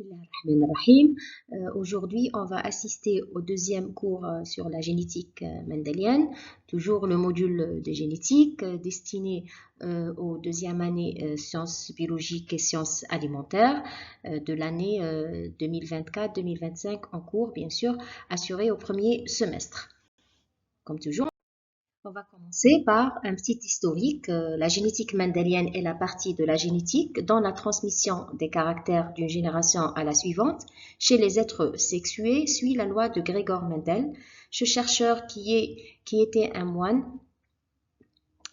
Bismillahirrahmanirrahim. Aujourd'hui, on va assister au deuxième cours sur la génétique mendélienne, toujours le module de génétique destiné aux deuxième année sciences biologiques et sciences alimentaires de l'année 2024-2025 en cours, bien sûr, assuré au premier semestre. Comme toujours, on va commencer par un petit historique. La génétique mendélienne est la partie de la génétique dans la transmission des caractères d'une génération à la suivante. Chez les êtres sexués, suit la loi de Gregor Mendel. Ce chercheur qui était un moine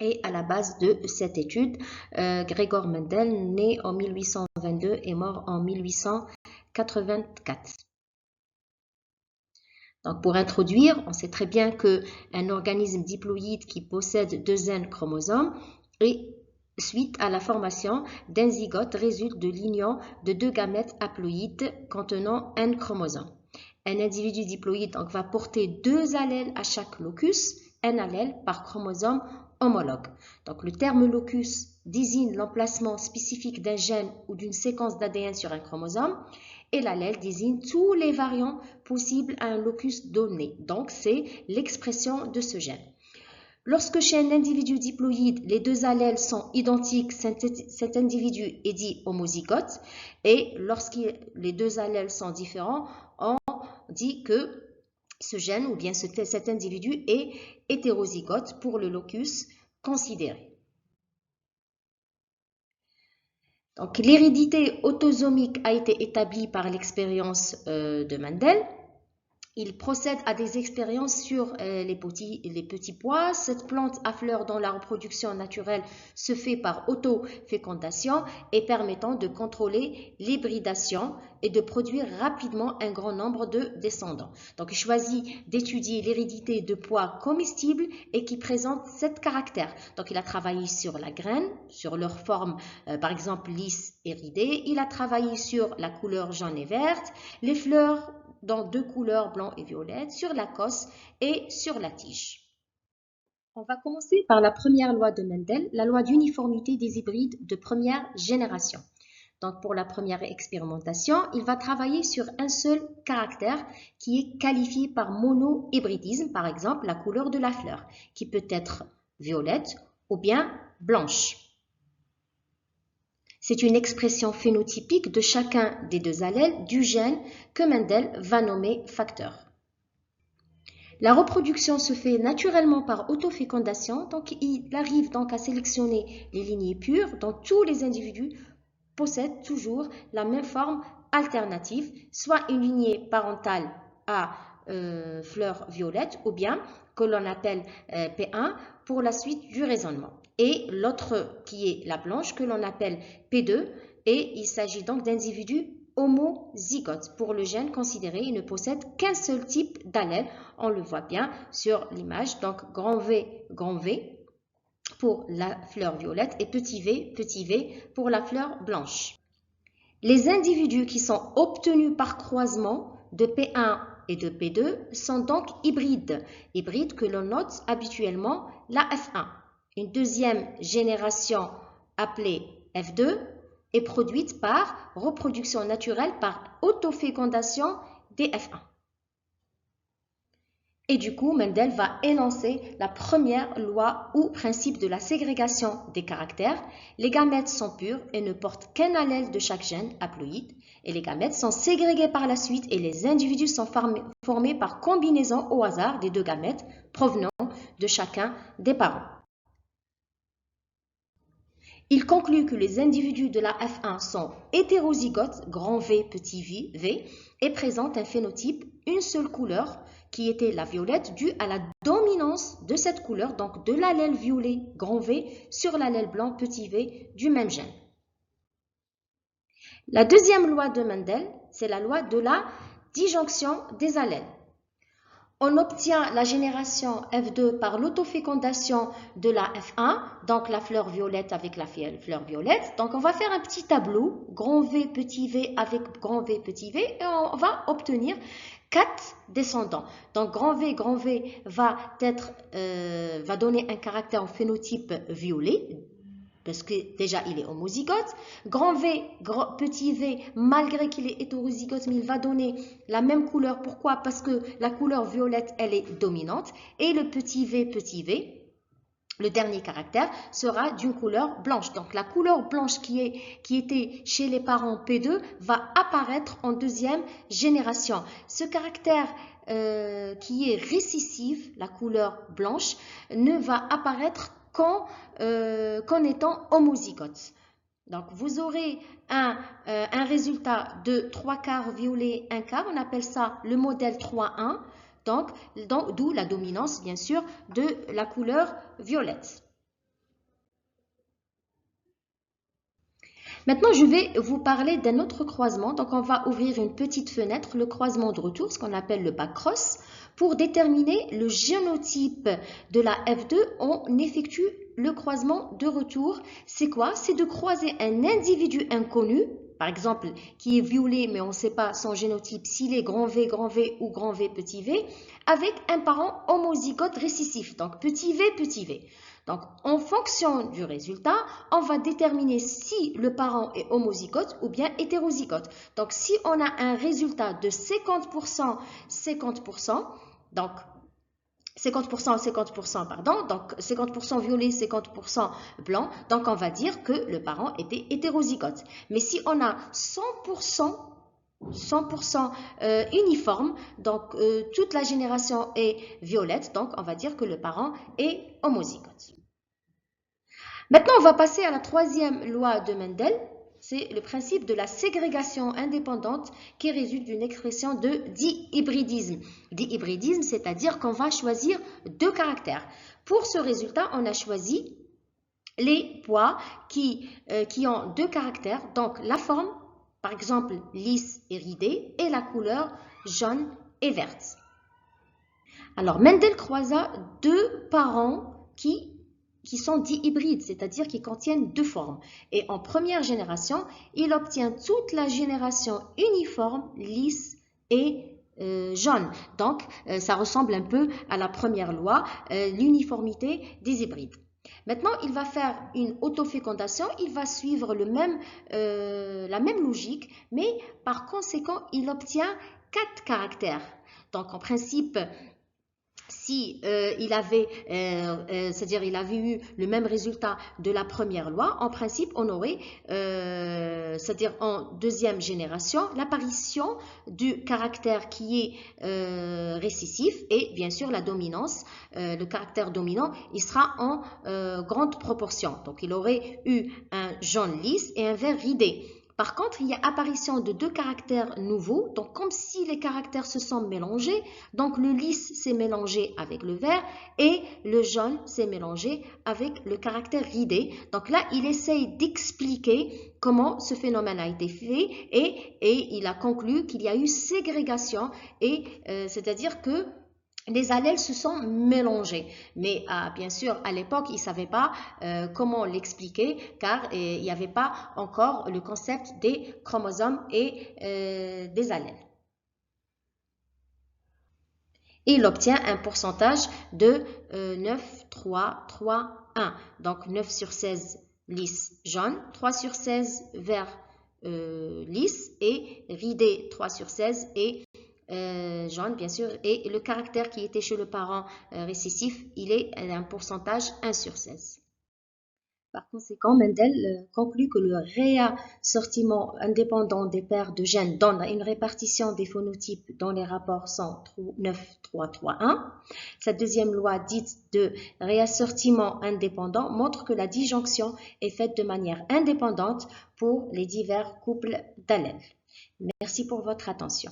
est à la base de cette étude. Gregor Mendel, né en 1822 et mort en 1884. Donc pour introduire, on sait très bien qu'un organisme diploïde qui possède deux N chromosomes et suite à la formation d'un zygote résulte de l'union de deux gamètes haploïdes contenant N chromosomes. Un individu diploïde donc, va porter deux allèles à chaque locus, un allèle par chromosome homologue. Donc le terme locus désigne l'emplacement spécifique d'un gène ou d'une séquence d'ADN sur un chromosome. Et l'allèle désigne tous les variants possibles à un locus donné. Donc, c'est l'expression de ce gène. Lorsque chez un individu diploïde, les deux allèles sont identiques, cet individu est dit homozygote. Et lorsque les deux allèles sont différents, on dit que ce gène ou bien cet individu est hétérozygote pour le locus considéré. Donc, l'hérédité autosomique a été établie par l'expérience de Mendel. Il procède à des expériences sur les petits pois. Cette plante à fleurs dont la reproduction naturelle se fait par autofécondation et permettant de contrôler l'hybridation et de produire rapidement un grand nombre de descendants. Donc, il choisit d'étudier l'hérédité de pois comestibles et qui présentent 7 caractères. Donc, il a travaillé sur la graine, sur leur forme, par exemple, lisse et ridée. Il a travaillé sur la couleur jaune et verte, les fleurs dans deux couleurs blanc et violette, sur la cosse et sur la tige. On va commencer par la première loi de Mendel, la loi d'uniformité des hybrides de première génération. Donc pour la première expérimentation, il va travailler sur un seul caractère qui est qualifié par monohybridisme, par exemple la couleur de la fleur, qui peut être violette ou bien blanche. C'est une expression phénotypique de chacun des deux allèles du gène que Mendel va nommer facteur. La reproduction se fait naturellement par autofécondation, donc il arrive donc à sélectionner les lignées pures dont tous les individus possèdent toujours la même forme alternative, soit une lignée parentale à fleur violette ou bien que l'on appelle P1 pour la suite du raisonnement. Et l'autre qui est la blanche que l'on appelle P2 et il s'agit donc d'individus homozygotes. Pour le gène considéré, il ne possède qu'un seul type d'allèle. On le voit bien sur l'image, donc grand V pour la fleur violette et petit v pour la fleur blanche. Les individus qui sont obtenus par croisement de P1 et de P2 sont donc hybrides que l'on note habituellement la F1. Une deuxième génération appelée F2 est produite par reproduction naturelle par autofécondation des F1. Et du coup, Mendel va énoncer la première loi ou principe de la ségrégation des caractères. Les gamètes sont pures et ne portent qu'un allèle de chaque gène haploïde. Et les gamètes sont ségrégées par la suite et les individus sont formés par combinaison au hasard des deux gamètes provenant de chacun des parents. Il conclut que les individus de la F1 sont hétérozygotes, grand V, petit v, et présentent un phénotype, une seule couleur, qui était la violette, due à la dominance de cette couleur, donc de l'allèle violet, grand V, sur l'allèle blanc, petit v, du même gène. La deuxième loi de Mendel, c'est la loi de la disjonction des allèles. On obtient la génération F2 par l'autofécondation de la F1, donc la fleur violette avec la fleur violette. Donc on va faire un petit tableau, grand V, petit v avec grand V, petit v, et on va obtenir 4 descendants. Donc grand V va donner un caractère en phénotype violet, parce que déjà il est homozygote. Grand V, petit v, malgré qu'il est hétérozygote, mais il va donner la même couleur. Pourquoi? Parce que la couleur violette, elle est dominante. Et le petit v, le dernier caractère, sera d'une couleur blanche. Donc la couleur blanche qui était chez les parents P2 va apparaître en deuxième génération. Ce caractère qui est récessif, la couleur blanche, ne va apparaître qu'en étant homozygote. Donc, vous aurez un résultat de 3 quarts violet, 1 quart. On appelle ça le modèle 3-1. Donc, d'où la dominance, bien sûr, de la couleur violette. Maintenant, je vais vous parler d'un autre croisement. Donc, on va ouvrir une petite fenêtre, le croisement de retour, ce qu'on appelle le back-cross. Pour déterminer le génotype de la F2, on effectue le croisement de retour. C'est quoi? C'est de croiser un individu inconnu, par exemple, qui est violet, mais on ne sait pas son génotype, s'il est grand V ou grand V, petit v, avec un parent homozygote récessif, donc petit v. Donc, en fonction du résultat, on va déterminer si le parent est homozygote ou bien hétérozygote. Donc, si on a un résultat de 50%, 50%, donc 50%, pardon, donc 50% violet, 50% blanc, donc on va dire que le parent était hétérozygote. Mais si on a 100% uniforme, donc toute la génération est violette, donc on va dire que le parent est homozygote. Maintenant, on va passer à la troisième loi de Mendel. C'est le principe de la ségrégation indépendante qui résulte d'une expression de dihybridisme. Dihybridisme, c'est-à-dire qu'on va choisir deux caractères. Pour ce résultat, on a choisi les poids qui ont deux caractères, donc la forme, par exemple lisse et ridée, et la couleur jaune et verte. Alors, Mendel croisa deux parents qui sont dihybrides, c'est-à-dire qui contiennent deux formes. Et en première génération, il obtient toute la génération uniforme, lisse et jaune. Donc, ça ressemble un peu à la première loi, l'uniformité des hybrides. Maintenant, il va faire une autofécondation, il va suivre la même logique, mais par conséquent, il obtient 4 caractères. Donc, en principe, si il avait eu le même résultat de la première loi, en principe, on aurait, c'est-à-dire en deuxième génération, l'apparition du caractère qui est récessif et bien sûr la dominance, le caractère dominant, il sera en grande proportion. Donc, il aurait eu un jaune lisse et un vert ridé. Par contre, il y a apparition de deux caractères nouveaux, donc comme si les caractères se sont mélangés, donc le lisse s'est mélangé avec le vert et le jaune s'est mélangé avec le caractère ridé. Donc là, il essaye d'expliquer comment ce phénomène a été fait et il a conclu qu'il y a eu ségrégation, c'est-à-dire que les allèles se sont mélangés. Mais bien sûr, à l'époque, ils ne savaient pas comment l'expliquer car il n'y avait pas encore le concept des chromosomes et des allèles. Et il obtient un pourcentage de 9, 3, 3, 1. Donc 9 sur 16 lisse jaune, 3 sur 16 vert lisse et ridé 3 sur 16 et jaune, bien sûr, et le caractère qui était chez le parent récessif, il est un pourcentage 1 sur 16. Par conséquent, Mendel conclut que le réassortiment indépendant des paires de gènes donne une répartition des phénotypes dont les rapports sont 9, 3, 3, 1. Sa deuxième loi dite de réassortiment indépendant montre que la disjonction est faite de manière indépendante pour les divers couples d'allèles. Merci pour votre attention.